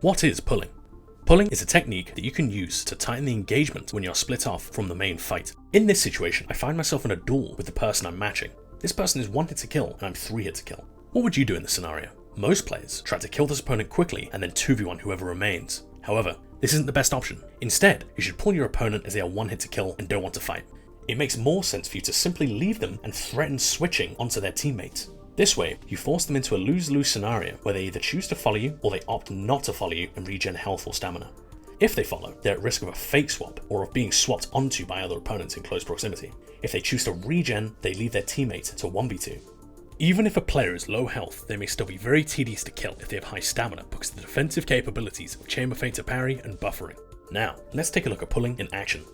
What is pulling? Pulling is a technique that you can use to tighten the engagement when you're split off from the main fight. In this situation, I find myself in a duel with the person I'm matching. This person is 1 hit to kill and I'm 3 hit to kill. What would you do in this scenario? Most players try to kill this opponent quickly and then 2v1 whoever remains. However, this isn't the best option. Instead, you should pull your opponent as they are 1 hit to kill and don't want to fight. It makes more sense for you to simply leave them and threaten switching onto their teammates. This way, you force them into a lose-lose scenario where they either choose to follow you or they opt not to follow you and regen health or stamina. If they follow, they're at risk of a fake swap or of being swapped onto by other opponents in close proximity. If they choose to regen, they leave their teammate to 1v2. Even if a player is low health, they may still be very tedious to kill if they have high stamina because of the defensive capabilities of Chamber Feint to parry and buffering. Now, let's take a look at pulling in action.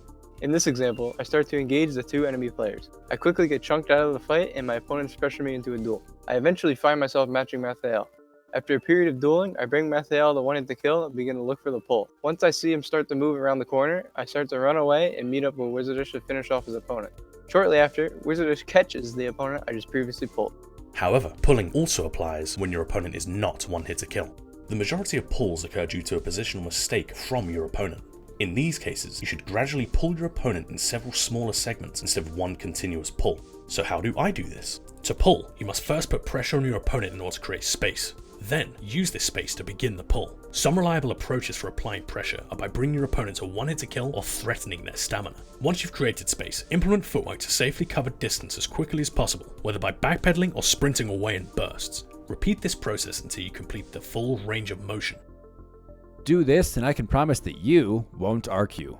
In this example, I start to engage the 2 enemy players. I quickly get chunked out of the fight and my opponents pressure me into a duel. I eventually find myself matching Mathael. After a period of dueling, I bring Mathael the 1 hit to kill and begin to look for the pull. Once I see him start to move around the corner, I start to run away and meet up with Wizardish to finish off his opponent. Shortly after, Wizardish catches the opponent I just previously pulled. However, pulling also applies when your opponent is not 1 hit to kill. The majority of pulls occur due to a positional mistake from your opponent. In these cases, you should gradually pull your opponent in several smaller segments instead of one continuous pull. So how do I do this? To pull, you must first put pressure on your opponent in order to create space. Then, use this space to begin the pull. Some reliable approaches for applying pressure are by bringing your opponent to 1 hit to kill or threatening their stamina. Once you've created space, implement footwork to safely cover distance as quickly as possible, whether by backpedaling or sprinting away in bursts. Repeat this process until you complete the full range of motion. Do this and I can promise that you won't argue.